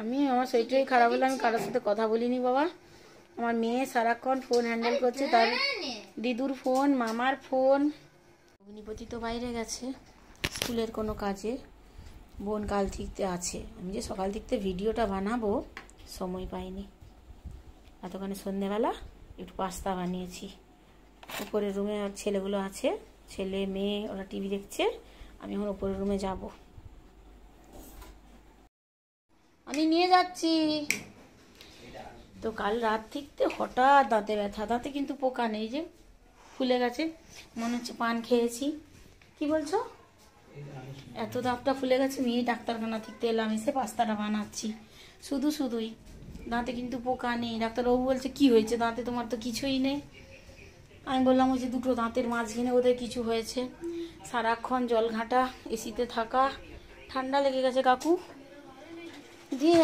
আমি আমার শরীরটাই খারাপ হলে আমি কারোর সাথে কথা বলিনি বাবা। আমার মেয়ে সারাক্ষণ ফোন হ্যান্ডেল করছে, তার দিদুর ফোন, মামার ফোন। ভগ্নিপতি তো বাইরে গেছে স্কুলের কোনো কাজে, বোন কাল থেকে আছে। আমি যে সকাল থেকে ভিডিওটা বানাবো সময় পাইনি। এতক্ষণে সন্ধ্যেবেলা একটু পাস্তা বানিয়েছি। উপরের রুমে ছেলেগুলো আছে, ছেলে মেয়ে ওরা টিভি দেখছে, আমি এখন উপরের রুমে যাব। আমি নিয়ে যাচ্ছি। তো কাল রাত থেকে হঠাৎ দাঁতে ব্যথা, দাঁতে কিন্তু পোকা নেই, যে ফুলে গেছে, মনে হচ্ছে পান খেয়েছি। কি বলছো? এত দাঁতটা ফুলে গেছে। মেয়ে ডাক্তারখানা থেকে এলাম, এসে পাস্তাটা বানাচ্ছি। শুধুই দাঁতে কিন্তু পোকা নেই। ডাক্তারবাবু বলছে কি হয়েছে দাঁতে? তোমার তো কিছুই নেই। আমি বললাম ওই যে দুটো দাঁতের মাঝখানে ওদের কিছু হয়েছে। সারাক্ষণ জল ঘাঁটা, এসিতে থাকা, ঠান্ডা লেগে গেছে কাকু দিয়ে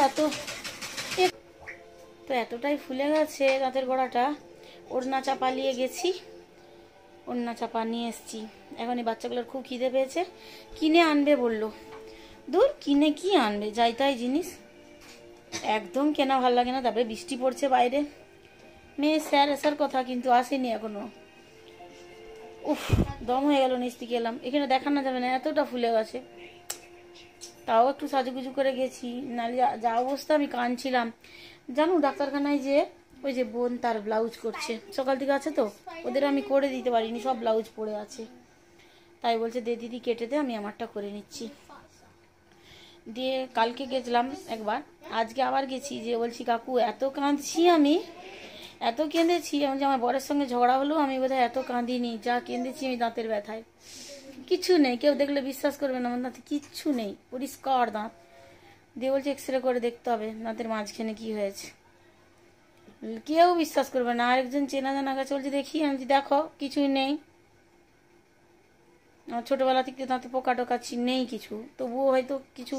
তো এতটাই ফুলে গেছে দাঁতের গোড়াটা। ওড়না চাপা নিয়ে গেছি, ওড়না চাপা নিয়ে এসছি। এখন এই বাচ্চাগুলোর খুব খিদে পেয়েছে, কিনে আনবে বললো। দূর, কিনে কি আনবে, যাই তাই জিনিস, একদম কেনা ভালো লাগে না। তারপরে বৃষ্টি পড়ছে বাইরে। মেয়ে স্যার আসার কথা কিন্তু আসেনি এখনো। উফ, দম হয়ে গেল। নিচ থেকে এলাম, এখানে দেখানো যাবে না, এতটা ফুলে গেছে। তাও একটু সাজুগুজু করে গেছি, নাহলে যা অবস্থা। আমি কাঁদছিলাম জানো। ডাক্তারখানায় যে ওই যে বোন তার ব্লাউজ করছে, সকাল থেকে আছে তো, ওদের আমি করে দিতে পারিনি, সব ব্লাউজ পড়ে আছে। তাই বলছে দে দিদি কেটে দে, আমি আমারটা করে নিচ্ছি। দিয়ে কালকে গেছিলাম একবার, আজকে আবার গেছি। যে বলছি কাকু এত কাঁদছি, আমি এত কেঁদেছি। আমার বরের সঙ্গে ঝগড়া হলো, আমি বোধহয় এত কাঁদিনি যা কেঁদেছি আমি দাঁতের ব্যথায়। কিচ্ছু নেই, কেউ দেখলে বিশ্বাস করবে না, আমার দাঁতে কিচ্ছু নেই, পরিষ্কার দাঁত। দিয়ে বলছে এক্সরে করে দেখতে হবে দাঁতের মাঝখানে কি হয়েছে। কেউ বিশ্বাস করবে না। আরেকজন চেনা জানা কাছে বলছে দেখি, আমি দেখো কিছুই নেই। ছোটবেলা থেকে দাঁতে পোকা টোকা নেই কিছু, তবুও হয়তো কিছু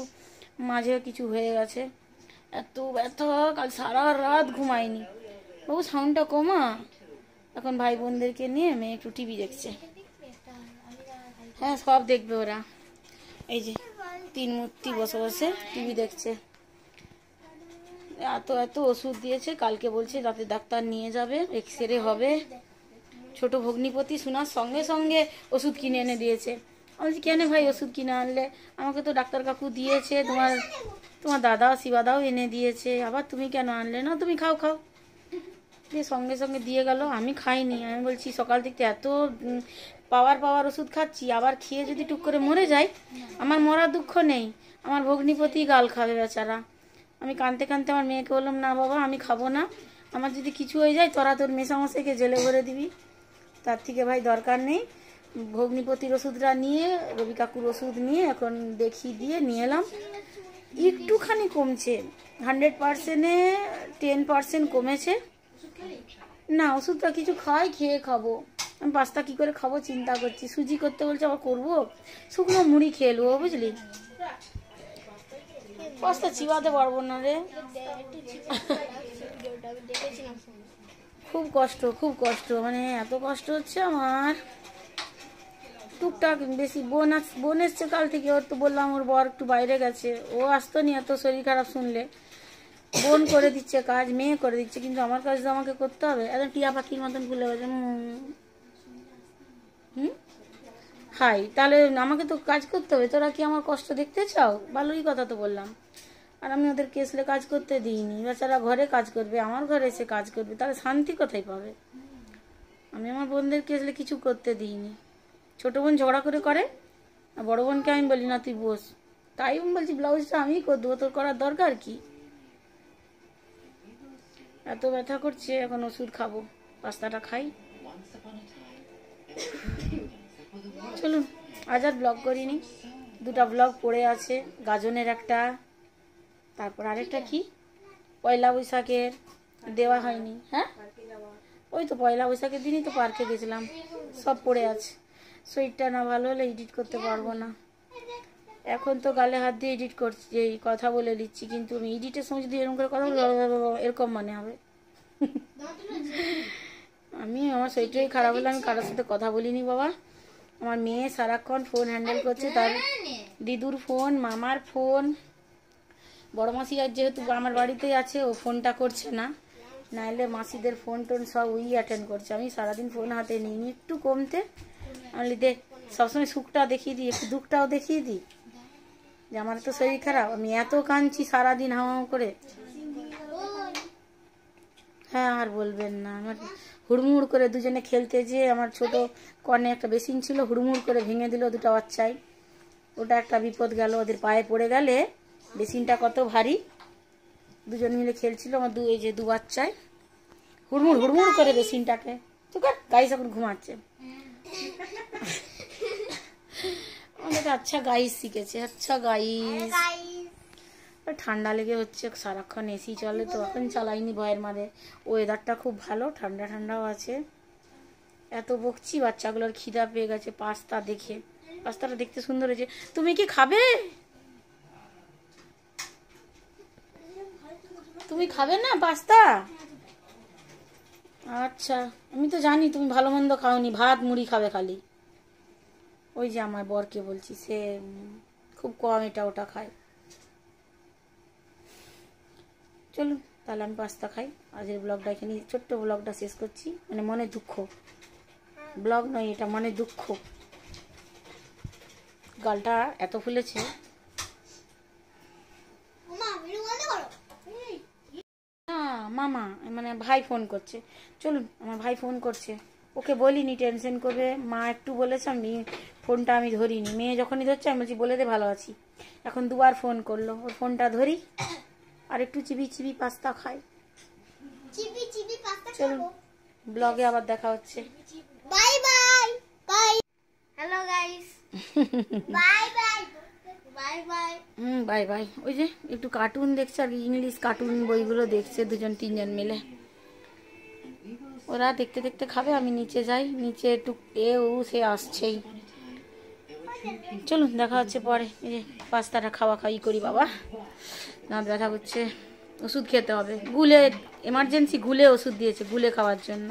মাঝে কিছু হয়ে গেছে। এত ব্যথা, কাল সারা রাত ঘুমাইনি। বাবু সাউন্ডটা কমা। এখন ভাই বোনদেরকে নিয়ে মেয়ে একটু টিভি দেখছে। হ্যাঁ, সব দেখবে ওরা। এই যে তিন মূর্তি বসে বসে টিভি দেখছে। এত ওষুধ দিয়েছে, কালকে বলছে দাঁতের ডাক্তার নিয়ে যাবে, এক্সরে হবে। ছোট ভগ্নিপতি শোনার সঙ্গে সঙ্গে ওষুধ কিনে এনে দিয়েছে। আমি বলছি কেন ভাই ওষুধ কিনে আনলে? আমাকে তো ডাক্তার কাকু দিয়েছে, তোমার দাদা শিবাদাও এনে দিয়েছে, আবার তুমি কেন আনলে? না তুমি খাও খাও। দিয়ে সঙ্গে সঙ্গে দিয়ে গেল, আমি খাইনি। আমি বলছি সকাল থেকে এত পাওয়ার ওষুধ খাচ্ছি, আবার খেয়ে যদি টুক করে মরে যাই, আমার মরার দুঃখ নেই, আমার ভগ্নিপতি গাল খাবে বেচারা। আমি কাঁদতে কাঁদতে আমার মেয়েকে বললাম না বাবা আমি খাবো না, আমার যদি কিছু হয়ে যায় তোরা তোর মেসামশাইকে জেলে ভরে দিবি, তার থেকে ভাই দরকার নেই। ভগ্নিপতির ওষুধটা নিয়ে, রবি কাকুর ওষুধ নিয়ে এখন দেখি দিয়ে নিয়ে এলাম। একটুখানি কমছে, 100%-এ 10% কমেছে। না ওষুধটা কিছু খেয়ে খাবো। আমি পাস্তা কি করে খাবো চিন্তা করছি। সুজি করতে বলছে, আবার করবো। শুকনো মুড়ি খেয়ে নেবো, বুঝলি। পাস্তা চিবাতে পারবো না রে, খুব কষ্ট, মানে এত কষ্ট হচ্ছে আমার। টুকটাক বেশি বোন এসছে কাল থেকে। ওর তো বললাম ওর বর একটু বাইরে গেছে, ও আসতো নি এত শরীর খারাপ শুনলে। বোন করে দিচ্ছে কাজ, মেয়ে করে দিচ্ছে, কিন্তু আমার কাজ তো আমাকে করতে হবে। একদম টিয়া পাখির মতন ভুলে গেছে। হাই, তাহলে আমাকে তো কাজ করতে হবে। তোরা কি আমার কষ্ট দেখতে চাও? ভালোই কথা তো বললাম। আর আমি ওদের কেসলে কাজ করতে দিইনি, বেচারা ঘরে কাজ করবে, আমার ঘরে এসে কাজ করবে, তাহলে শান্তি কোথায় পাবে? আমি আমার বোনদের কেসলে কিছু করতে দিইনি। ছোট বোন ঝগড়া করে, আর বড় বোনকে আমি বলি না তুই বস। তাই আমি বলছি ব্লাউজটা আমিই করে দেবো, তোর করার দরকার কি? এত ব্যথা করছে, এখন ওষুধ খাবো, পাস্তাটা খাই। চলুন, আজ আর ব্লগ করিনি, দুটা ব্লগ পড়ে আছে। গাজনের একটা, তারপর আরেকটা কি পয়লা বৈশাখের দেওয়া হয়নি। হ্যাঁ, ওই তো পয়লা বৈশাখের দিনই তো পার্কে গেছিলাম, সব পড়ে আছে। শরীরটা না ভালো হলে এডিট করতে পারবো না। এখন তো গালে হাত দিয়ে এডিট করছি, এই কথা বলে দিচ্ছি, কিন্তু আমি এডিটের সময় যদি এরকম করে কথা বলি এরকম মনে হবে। আমি আমার শরীরটাই খারাপ হলে আমি কারোর সাথে কথা বলিনি বাবা। আমার মেয়ে সারাক্ষণ ফোন হ্যান্ডেল করছে, তার দিদুর ফোন, মামার ফোন, বড় মাসি আর যেহেতু আমার বাড়িতেই আছে, ও ফোনটা করছে না, নাহলে মাসিদের ফোন টোন সব ওই অ্যাটেন্ড করছে। আমি সারাদিন ফোন হাতে নিই একটু কমতে, আমি দে সবসময় সুখটা দেখিয়ে দিই, একটু দুঃখটাও দেখিয়ে দিই যে আমার তো শরীর খারাপ, আমি এত কাঁদছি সারাদিন হাওয়া করে। হ্যাঁ আর বলবেন না, আমার হুড়মুড় করে দুজনে খেলতে যেয়ে আমার ছোট কর্নে একটা বেসিন ছিল, হুড়মুড় করে ভেঙে দিল দুটো বাচ্চাই। ওটা একটা বিপদ গেল, ওদের পায়ে পড়ে গেলে বেসিনটা কত ভারী। দুজন মিলে খেলছিল আমার এই যে দু বাচ্চায়, হুড়মুড় হুড়মুড় করে বেসিনটাকে। ঠিক আছে, গাইস এখন ঘুমাচ্ছে। আমাদের আচ্ছা গাইস শিখেছে, আচ্ছা গাইস। ঠান্ডা লেগে হচ্ছে, সারাক্ষণ এসি চলে তো, এখন চালাইনি ভয়ের মারে। ওয়েদারটা খুব ভালো, ঠান্ডা ঠান্ডাও আছে। এত বকছি, বাচ্চাগুলোর খিদা পেয়ে গেছে পাস্তা দেখে। পাস্তাটা দেখতে সুন্দর হয়েছে। তুমি কি খাবে? তুমি খাবে না পাস্তা? আচ্ছা, আমি তো জানি তুমি ভালো মন্দ খাওনি, ভাত মুড়ি খাবে খালি। ওই যে আমার বরকে বলছি, সে খুব কম এটা ওটা খায়। চলুন তাহলে আমি পাস্তা খাই। আজকের ব্লগটা এখানে, ছোট্ট ব্লগটা শেষ করছি। মানে মনে দুঃখ, ব্লগ নয় এটা, মনে দুঃখ। গালটা এত ফুলেছে। মামা মানে ভাই ফোন করছে, চলুন আমার ভাই ফোন করছে। ওকে বলিনি টেনশন করবে, মা একটু বলেছে, আমি ফোনটা আমি ধরিনি। মেয়ে যখনই ধরছে আমি বলছি বলে দে ভালো আছি। এখন দুবার ফোন করলো, ওর ফোনটা ধরি আর একটু চিবি চিবি পাস্তা খাই। চলুন ব্লগে আবার দেখা হচ্ছে। Bye bye bye. Hello guys, bye bye bye bye. Bye bye. ওই যে একটু কার্টুন দেখছে আর ইংলিশ কার্টুন বইগুলো দেখছে দুজন তিনজন মিলে। ওরা দেখতে দেখতে খাবে, আমি নিচে যাই, নিচে একটু সে আসছেই। চলুন দেখা হচ্ছে পরে। এই যে পাস্তাটা খাওয়া খাওয়ি করি, বাবা দাঁত ব্যথা করছে, ওষুধ খেতে হবে। গুলে এমার্জেন্সি গুলে ওষুধ দিয়েছে, গুলে খাওয়ার জন্য।